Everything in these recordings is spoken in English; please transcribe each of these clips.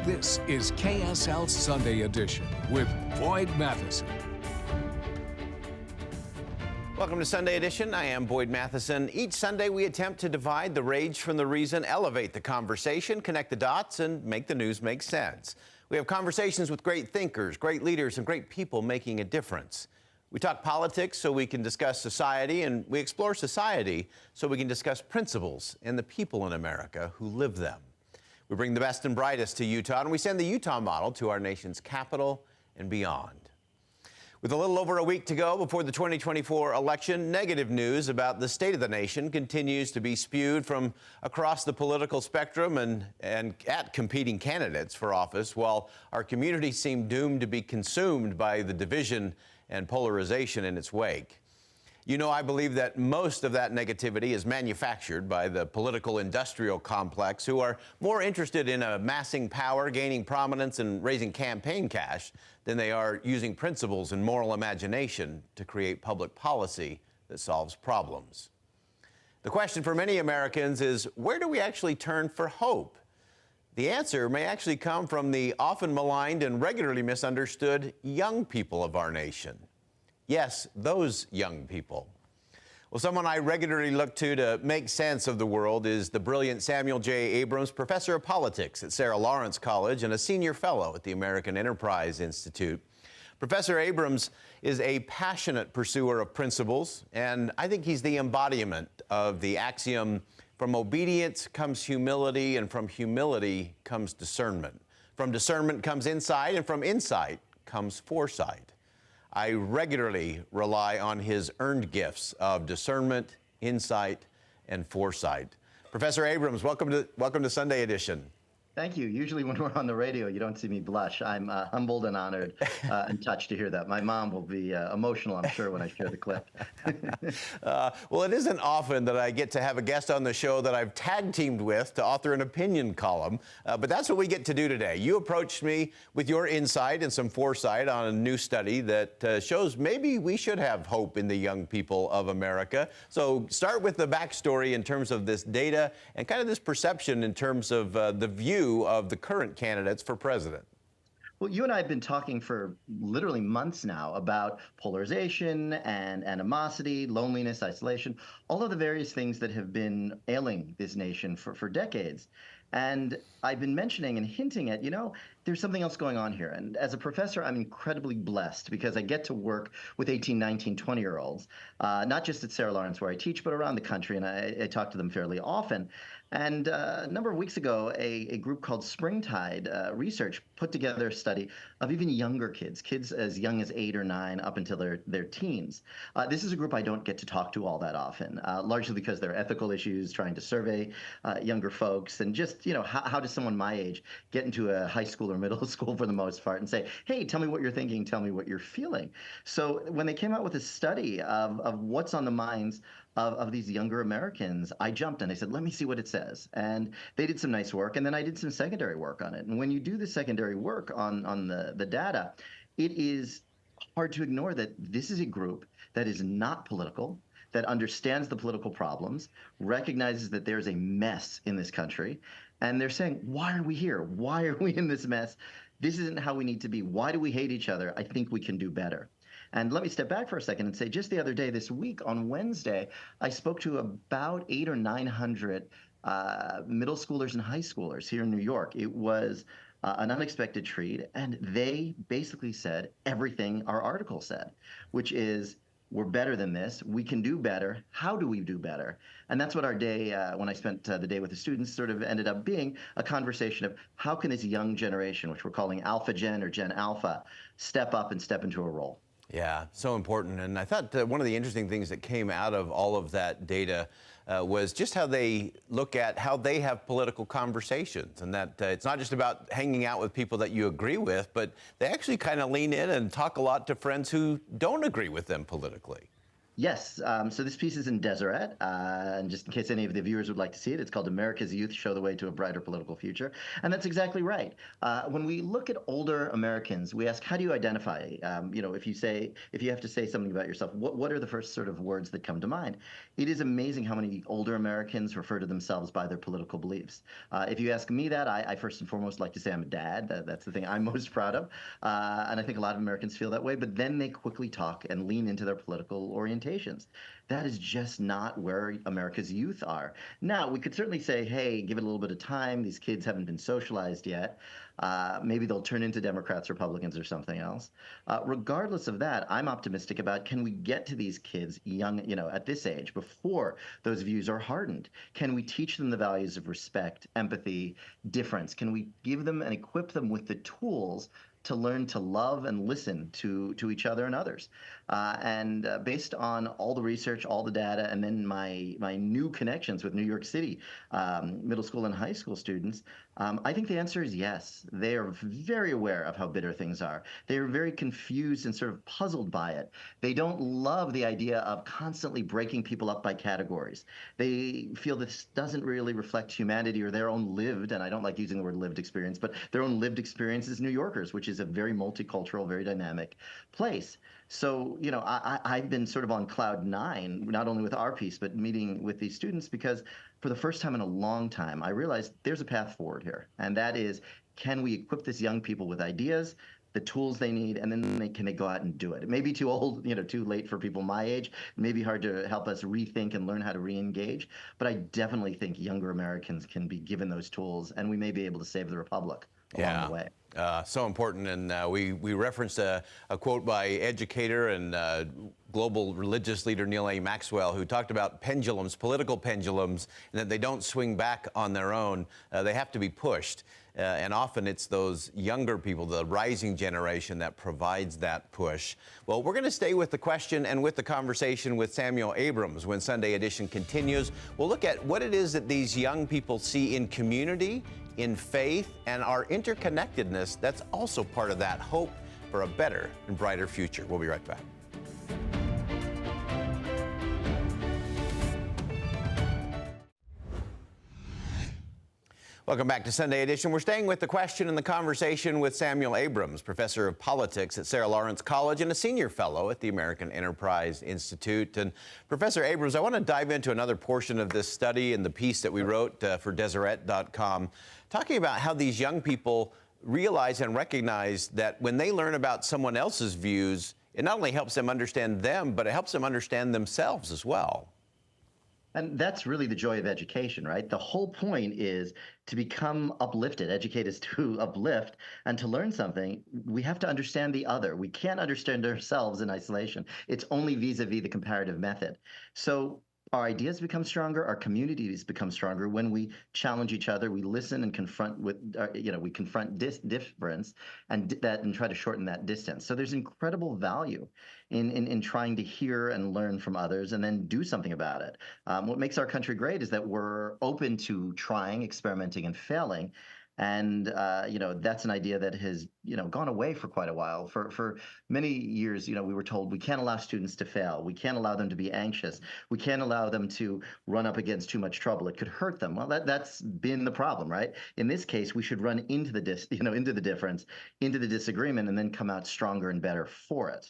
This is KSL Sunday Edition with Boyd Matheson. Welcome to Sunday Edition. I am Boyd Matheson. Each Sunday we attempt to divide the rage from the reason, elevate the conversation, connect the dots, and make the news make sense. We have conversations with great thinkers, great leaders, and great people making a difference. We talk politics so we can discuss society, and we explore society so we can discuss principles and the people in America who live them. We bring the best and brightest to Utah, and we send the Utah model to our nation's capital and beyond. With a little over a week to go before the 2024 election, negative news about the state of the nation continues to be spewed from across the political spectrum and at competing candidates for office, while our community seem doomed to be consumed by the division and polarization in its wake. You know, I believe that most of that negativity is manufactured by the political industrial complex, who are more interested in amassing power, gaining prominence, and raising campaign cash than they are using principles and moral imagination to create public policy that solves problems. The question for many Americans is, where do we actually turn for hope? The answer may actually come from the often maligned and regularly misunderstood young people of our nation. Yes, those young people. Well, someone I regularly look to make sense of the world is the brilliant Samuel J. Abrams, professor of politics at Sarah Lawrence College and a senior fellow at the American Enterprise Institute. Professor Abrams is a passionate pursuer of principles, and I think he's the embodiment of the axiom, from obedience comes humility, and from humility comes discernment. From discernment comes insight, and from insight comes foresight. I regularly rely on his earned gifts of discernment, insight, and foresight. Professor Abrams, welcome to Sunday Edition. Thank you. Usually when we're on the radio, you don't see me blush. I'm humbled and honored and touched to hear that. My mom will be emotional, I'm sure, when I share the clip. Well, it isn't often that I get to have a guest on the show that I've tag teamed with to author an opinion column, but that's what we get to do today. You approached me with your insight and some foresight on a new study that shows maybe we should have hope in the young people of America. So start with the backstory in terms of this data and kind of this perception in terms of the view of the current candidates for president. Well, you and I have been talking for literally months now about polarization and animosity, loneliness, isolation, all of the various things that have been ailing this nation for decades. And I've been mentioning and hinting at, there's something else going on here. And as a professor, I'm incredibly blessed because I get to work with 18, 19, 20-year-olds, not just at Sarah Lawrence where I teach, but around the country. And I talk to them fairly often. And a number of weeks ago, a group called Springtide Research put together a study of even younger kids as young as 8 or 9 up until their teens. This is a group I don't get to talk to all that often, largely because there are ethical issues trying to survey younger folks. And just, how does someone my age get into a high school or middle school for the most part and say, hey, tell me what you're thinking, tell me what you're feeling. So when they came out with a study of what's on the minds of these younger Americans, I jumped and I said, let me see what it says. And they did some nice work, and then I did some secondary work on it. And when you do the secondary work on the data, it is hard to ignore that this is a group that is not political, that understands the political problems, recognizes that there's a mess in this country, and they're saying, why are we here? Why are we in this mess? This isn't how we need to be. Why do we hate each other? I think we can do better. And let me step back for a second and say, just the other day, this week on Wednesday, I spoke to about 800 or 900 middle schoolers and high schoolers here in New York. It was an unexpected treat, and they basically said everything our article said, which is, we're better than this. We can do better. How do we do better? And that's what our day, when I spent the day with the students, sort of ended up being a conversation of how can this young generation, which we're calling Alpha Gen or Gen Alpha, step up and step into a role. Yeah, so important. And I thought one of the interesting things that came out of all of that data was just how they look at how they have political conversations, and that it's not just about hanging out with people that you agree with, but they actually kind of lean in and talk a lot to friends who don't agree with them politically. Yes. So this piece is in Deseret, and just in case any of the viewers would like to see it, it's called "America's Youth Show the Way to a Brighter Political Future," and that's exactly right. When we look at older Americans, we ask, how do you identify? If you have to say something about yourself, what are the first sort of words that come to mind? It is amazing how many older Americans refer to themselves by their political beliefs. If you ask me that, I first and foremost like to say I'm a dad. That's the thing I'm most proud of, and I think a lot of Americans feel that way. But then they quickly talk and lean into their political orientation. That is just not where America's youth are. Now, we could certainly say, hey, give it a little bit of time. These kids haven't been socialized yet. Maybe they'll turn into Democrats, Republicans, or something else. Regardless of that, I'm optimistic about, can we get to these kids young, at this age, before those views are hardened? Can we teach them the values of respect, empathy, difference? Can we give them and equip them with the tools to learn to love and listen to each other and others? And based on all the research, all the data, and then my new connections with New York City middle school and high school students, I think the answer is yes. They are very aware of how bitter things are. They are very confused and sort of puzzled by it. They don't love the idea of constantly breaking people up by categories. They feel this doesn't really reflect humanity or their own lived, and I don't like using the word lived experience, but their own lived experience as New Yorkers, which is a very multicultural, very dynamic place. So, I've been sort of on cloud nine, not only with our piece, but meeting with these students, because for the first time in a long time, I realized there's a path forward here. And that is, can we equip these young people with ideas, the tools they need, and then can they go out and do it? It may be too old, too late for people my age. It may be hard to help us rethink and learn how to re-engage. But I definitely think younger Americans can be given those tools, and we may be able to save the republic along the way. So important, and we referenced a quote by educator and global religious leader Neil A. Maxwell, who talked about pendulums, political pendulums, and that they don't swing back on their own. They have to be pushed. And often it's those younger people, the rising generation, that provides that push. Well, we're going to stay with the question and with the conversation with Samuel Abrams when Sunday Edition continues. We'll look at what it is that these young people see in community, in faith, and our interconnectedness that's also part of that hope for a better and brighter future. We'll be right back. Welcome back to Sunday Edition. We're staying with the question and the conversation with Samuel Abrams, professor of politics at Sarah Lawrence College and a senior fellow at the American Enterprise Institute. And Professor Abrams, I want to dive into another portion of this study and the piece that we wrote for Deseret.com, talking about how these young people realize and recognize that when they learn about someone else's views, it not only helps them understand them, but it helps them understand themselves as well. And that's really the joy of education, right? The whole point is to become uplifted. Educate is to uplift, and to learn something, we have to understand the other. We can't understand ourselves in isolation. It's only vis-a-vis the comparative method. So our ideas become stronger, our communities become stronger when we challenge each other, we listen and confront we confront difference and try to shorten that distance. So there's incredible value in trying to hear and learn from others and then do something about it. What makes our country great is that we're open to trying, experimenting, and failing. And that's an idea that has gone away for quite a while. For many years, we were told we can't allow students to fail. We can't allow them to be anxious. We can't allow them to run up against too much trouble. It could hurt them. Well, that's been the problem, right? In this case, we should run into the into the difference, into the disagreement, and then come out stronger and better for it.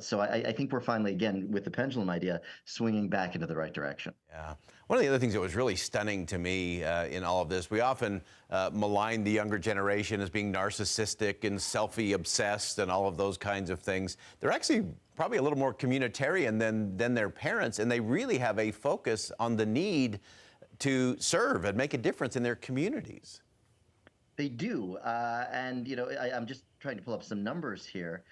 So I think we're finally, again, with the pendulum idea, swinging back into the right direction. Yeah. One of the other things that was really stunning to me in all of this, we often malign the younger generation as being narcissistic and selfie-obsessed and all of those kinds of things. They're actually probably a little more communitarian than their parents, and they really have a focus on the need to serve and make a difference in their communities. They do. And I'm just trying to pull up some numbers here.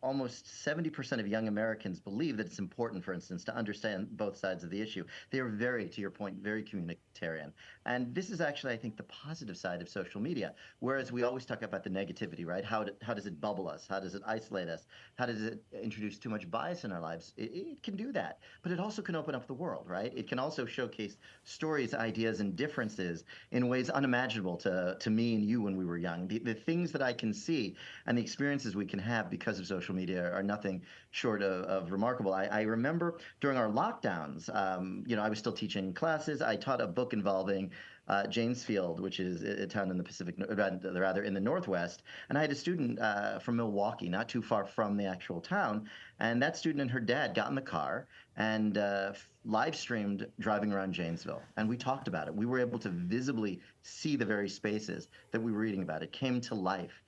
Almost 70% of young Americans believe that it's important, for instance, to understand both sides of the issue. They are very, to your point, very communitarian. And this is actually, I think, the positive side of social media, whereas we always talk about the negativity, right? How does it bubble us? How does it isolate us? How does it introduce too much bias in our lives? It can do that, but it also can open up the world, right? It can also showcase stories, ideas, and differences in ways unimaginable to me and you when we were young. The things that I can see and the experiences we can have because of social media are nothing short of remarkable. I remember during our lockdowns, I was still teaching classes. I taught a book involving Janesfield, which is a town in the Pacific, rather in the Northwest. And I had a student from Milwaukee, not too far from the actual town. And that student and her dad got in the car and live streamed driving around Janesville. And we talked about it. We were able to visibly see the very spaces that we were reading about. It came to life.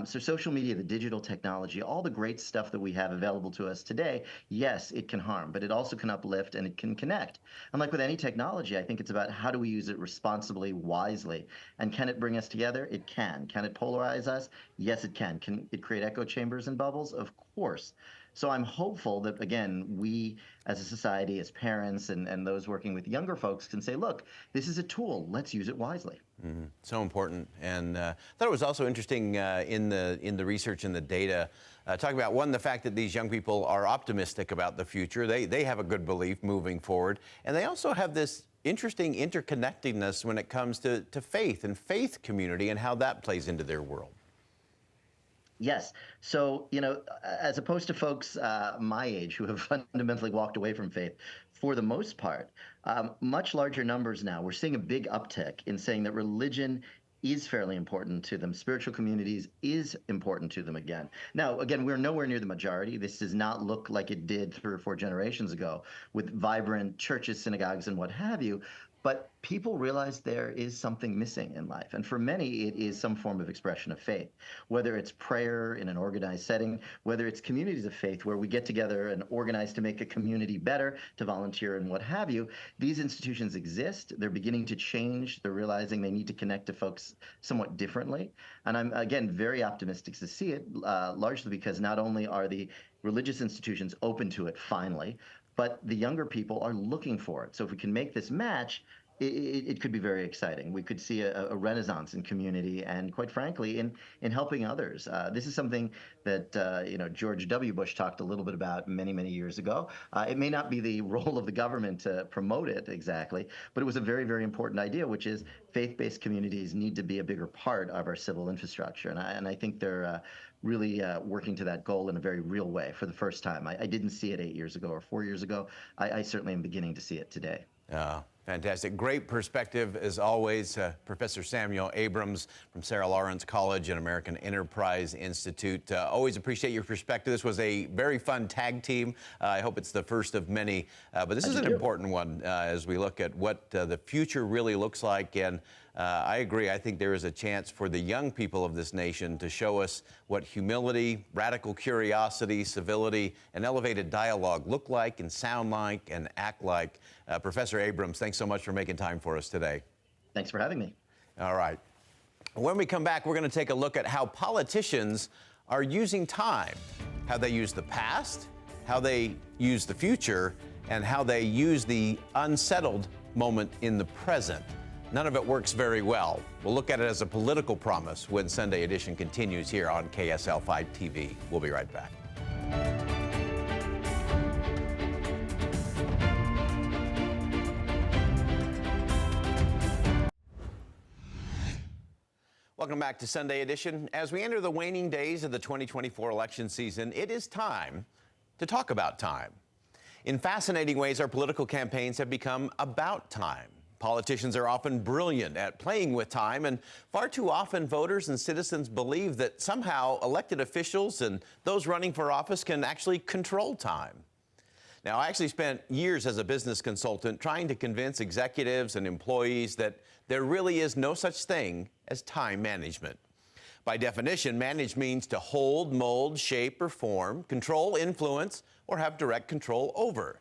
So social media, the digital technology, all the great stuff that we have available to us today, yes, it can harm, but it also can uplift and it can connect. And like with any technology, I think it's about how do we use it responsibly, wisely. And can it bring us together? It can. Can it polarize us? Yes, it can. Can it create echo chambers and bubbles? Of course. So I'm hopeful that, again, we as a society, as parents and those working with younger folks can say, look, this is a tool. Let's use it wisely. Mm-hmm. So important. And I thought it was also interesting in the research and the data, talking about, one, the fact that these young people are optimistic about the future. They have a good belief moving forward. And they also have this interesting interconnectedness when it comes to faith and faith community and how that plays into their world. Yes. So, as opposed to folks my age who have fundamentally walked away from faith, for the most part, much larger numbers now, we're seeing a big uptick in saying that religion is fairly important to them. Spiritual communities is important to them again. Now, again, we're nowhere near the majority. This does not look like it did 3 or 4 generations ago with vibrant churches, synagogues, and what have you. But people realize there is something missing in life. And for many, it is some form of expression of faith, whether it's prayer in an organized setting, whether it's communities of faith where we get together and organize to make a community better, to volunteer and what have you. These institutions exist. They're beginning to change. They're realizing they need to connect to folks somewhat differently. And I'm, again, very optimistic to see it, largely because not only are the religious institutions open to it finally, but the younger people are looking for it. So if we can make this match, it could be very exciting. We could see a renaissance in community and, quite frankly, in helping others. This is something that George W. Bush talked a little bit about many, many years ago. It may not be the role of the government to promote it exactly, but it was a very, very important idea, which is faith-based communities need to be a bigger part of our civil infrastructure. And I think they're really working to that goal in a very real way for the first time. I didn't see it 8 years ago or 4 years ago. I certainly am beginning to see it today. Fantastic. Great perspective, as always. Professor Samuel Abrams from Sarah Lawrence College and American Enterprise Institute. Always appreciate your perspective. This was a very fun tag team. I hope it's the first of many. But this is an important one as we look at what the future really looks like. And I agree. I think there is a chance for the young people of this nation to show us what humility, radical curiosity, civility, and elevated dialogue look like and sound like and act like. Professor Abrams, thanks so much for making time for us today. Thanks for having me. All right. When we come back, we're going to take a look at how politicians are using time, how they use the past, how they use the future, and how they use the unsettled moment in the present. None of it works very well. We'll look at it as a political promise when Sunday Edition continues here on KSL 5 TV. We'll be right back. Welcome back to Sunday Edition. As we enter the waning days of the 2024 election season, it is time to talk about time. In fascinating ways, our political campaigns have become about time. Politicians are often brilliant at playing with time, and far too often voters and citizens believe that somehow elected officials and those running for office can actually control time. Now, I actually spent years as a business consultant trying to convince executives and employees that there really is no such thing as time management. By definition, manage means to hold, mold, shape, or form, control, influence, or have direct control over,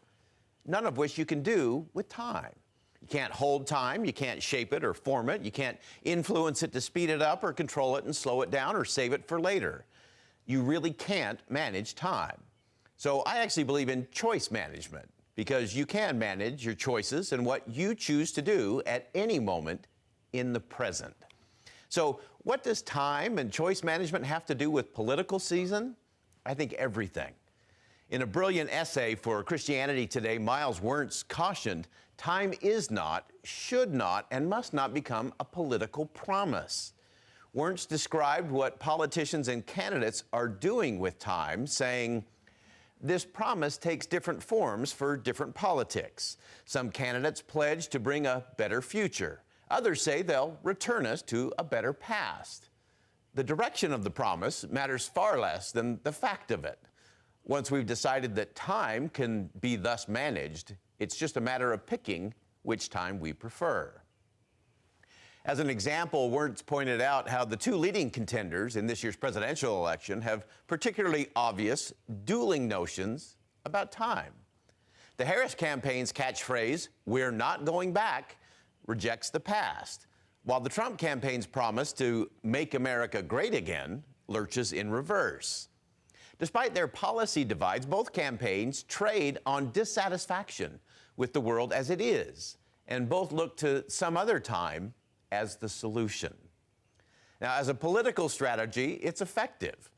none of which you can do with time. You can't hold time, you can't shape it or form it, you can't influence it to speed it up or control it and slow it down or save it for later. You really can't manage time. So I actually believe in choice management, because you can manage your choices and what you choose to do at any moment in the present. So what does time and choice management have to do with political season? I think everything. In a brilliant essay for Christianity Today, Miles Wernz cautioned, time is not, should not, and must not become a political promise. Wernz described what politicians and candidates are doing with time, saying, "This promise takes different forms for different politics. Some candidates pledge to bring a better future. Others say they'll return us to a better past. The direction of the promise matters far less than the fact of it. Once we've decided that time can be thus managed, it's just a matter of picking which time we prefer." As an example, Wernz pointed out how the two leading contenders in this year's presidential election have particularly obvious, dueling notions about time. The Harris campaign's catchphrase, "We're not going back," rejects the past, while the Trump campaign's promise to make America great again lurches in reverse. Despite their policy divides, both campaigns trade on dissatisfaction with the world as it is, and both look to some other time as the solution. Now, as a political strategy, it's effective.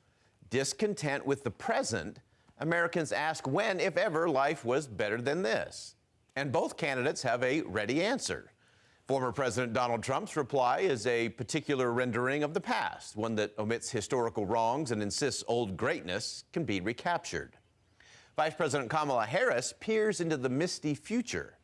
Discontent with the present, Americans ask when, if ever, life was better than this. And both candidates have a ready answer. Former President Donald Trump's reply is a particular rendering of the past, one that omits historical wrongs and insists old greatness can be recaptured. Vice President Kamala Harris peers into the misty future.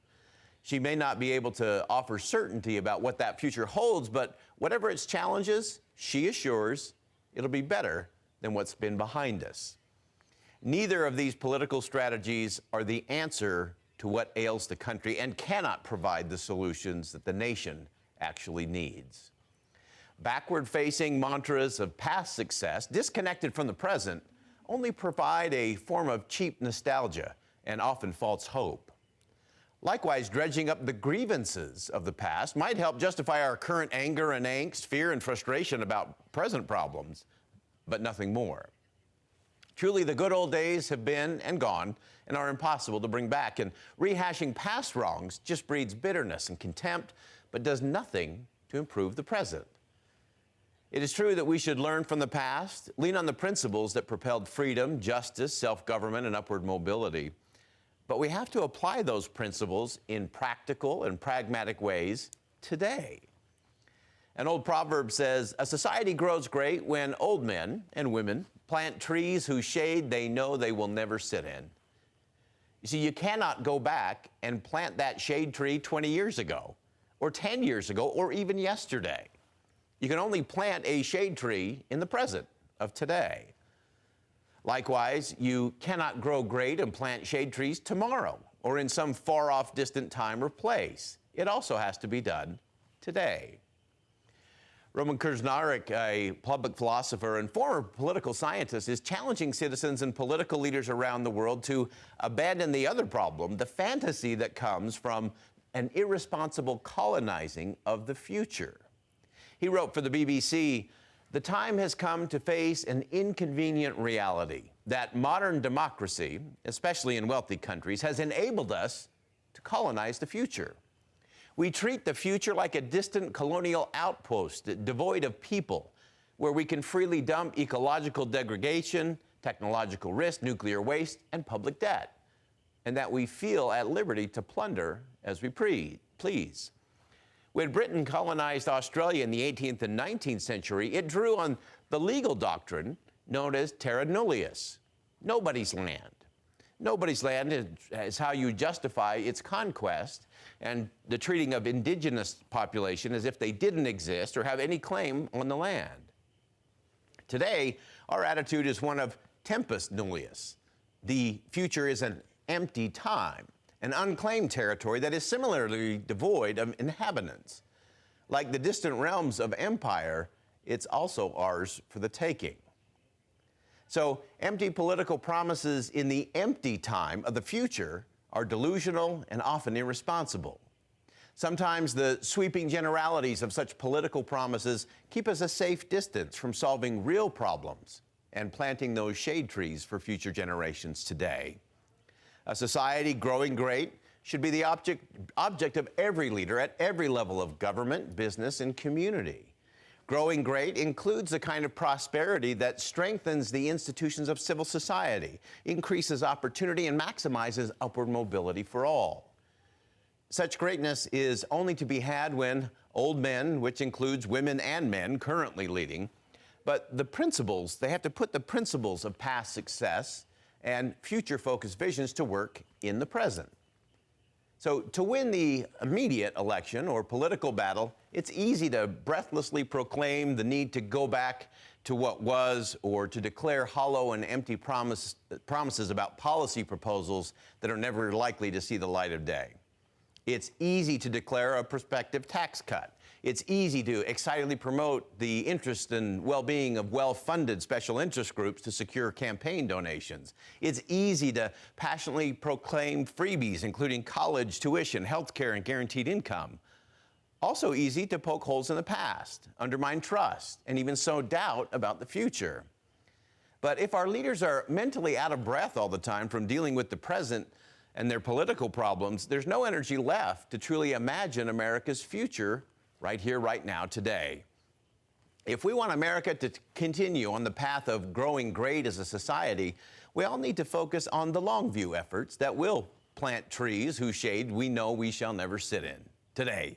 She may not be able to offer certainty about what that future holds, but whatever its challenges, she assures it'll be better than what's been behind us. Neither of these political strategies are the answer to what ails the country and cannot provide the solutions that the nation actually needs. Backward-facing mantras of past success, disconnected from the present, only provide a form of cheap nostalgia and often false hope. Likewise, dredging up the grievances of the past might help justify our current anger and angst, fear and frustration about present problems, but nothing more. Truly, the good old days have been and gone and are impossible to bring back, and rehashing past wrongs just breeds bitterness and contempt, but does nothing to improve the present. It is true that we should learn from the past, lean on the principles that propelled freedom, justice, self-government, and upward mobility. But we have to apply those principles in practical and pragmatic ways today. An old proverb says, "A society grows great when old men and women plant trees whose shade they know they will never sit in." You see, you cannot go back and plant that shade tree 20 years ago, or 10 years ago, or even yesterday. You can only plant a shade tree in the present of today. Likewise, you cannot grow great and plant shade trees tomorrow or in some far-off distant time or place. It also has to be done today. Roman Krznaric, a public philosopher and former political scientist, is challenging citizens and political leaders around the world to abandon the other problem, the fantasy that comes from an irresponsible colonizing of the future. He wrote for the BBC, "The time has come to face an inconvenient reality that modern democracy, especially in wealthy countries, has enabled us to colonize the future. We treat the future like a distant colonial outpost devoid of people, where we can freely dump ecological degradation, technological risk, nuclear waste, and public debt, and that we feel at liberty to plunder as we please. When Britain colonized Australia in the 18th and 19th century, it drew on the legal doctrine known as terra nullius, nobody's land. Nobody's land is how you justify its conquest and the treating of indigenous population as if they didn't exist or have any claim on the land. Today, our attitude is one of tempus nullius. The future is an empty time, an unclaimed territory that is similarly devoid of inhabitants. Like the distant realms of empire, it's also ours for the taking. So, empty political promises in the empty time of the future are delusional and often irresponsible. Sometimes the sweeping generalities of such political promises keep us a safe distance from solving real problems and planting those shade trees for future generations today. A society growing great should be the object of every leader at every level of government, business, and community. Growing great includes the kind of prosperity that strengthens the institutions of civil society, increases opportunity, and maximizes upward mobility for all. Such greatness is only to be had when old men, which includes women and men currently leading. But the principles, they have to put the principles of past success and future-focused visions to work in the present. So to win the immediate election or political battle, it's easy to breathlessly proclaim the need to go back to what was or to declare hollow and empty promises about policy proposals that are never likely to see the light of day. It's easy to declare a prospective tax cut. It's easy to excitedly promote the interest and well-being of well-funded special interest groups to secure campaign donations. It's easy to passionately proclaim freebies, including college tuition, health care, and guaranteed income. Also easy to poke holes in the past, undermine trust, and even sow doubt about the future. But if our leaders are mentally out of breath all the time from dealing with the present and their political problems, there's no energy left to truly imagine America's future right here, right now, today. If we want America to continue on the path of growing great as a society, we all need to focus on the long view efforts that will plant trees whose shade we know we shall never sit in today.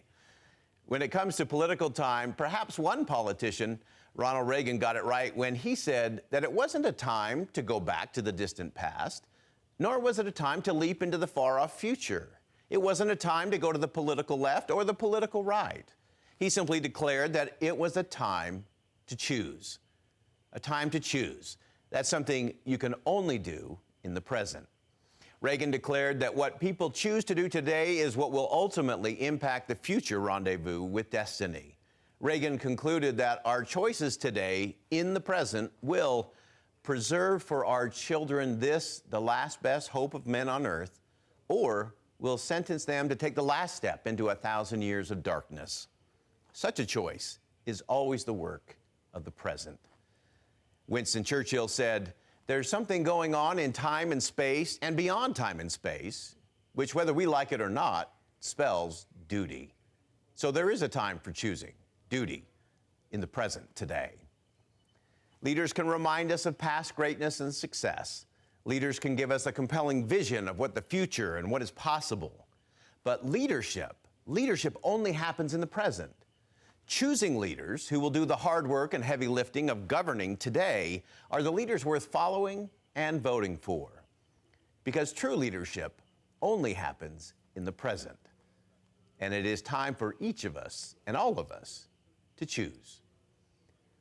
When it comes to political time, perhaps one politician, Ronald Reagan, got it right when he said that it wasn't a time to go back to the distant past, nor was it a time to leap into the far-off future. It wasn't a time to go to the political left or the political right. He simply declared that it was a time to choose. A time to choose. That's something you can only do in the present. Reagan declared that what people choose to do today is what will ultimately impact the future rendezvous with destiny. Reagan concluded that our choices today in the present will preserve for our children this, the last best hope of men on earth, or will sentence them to take the last step into 1,000 years of darkness. Such a choice is always the work of the present. Winston Churchill said, "There's something going on in time and space and beyond time and space, which, whether we like it or not, spells duty." So there is a time for choosing duty in the present today. Leaders can remind us of past greatness and success. Leaders can give us a compelling vision of what the future and what is possible. But leadership only happens in the present. Choosing leaders who will do the hard work and heavy lifting of governing today are the leaders worth following and voting for. Because true leadership only happens in the present. And it is time for each of us and all of us to choose.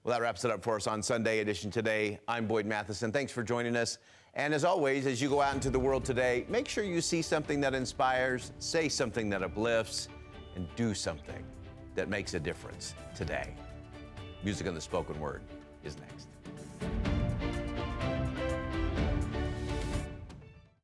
Well, that wraps it up for us on Sunday Edition today. I'm Boyd Matheson. Thanks for joining us. And as always, as you go out into the world today, make sure you see something that inspires, say something that uplifts, and do something that makes a difference today. Music on the Spoken Word is next.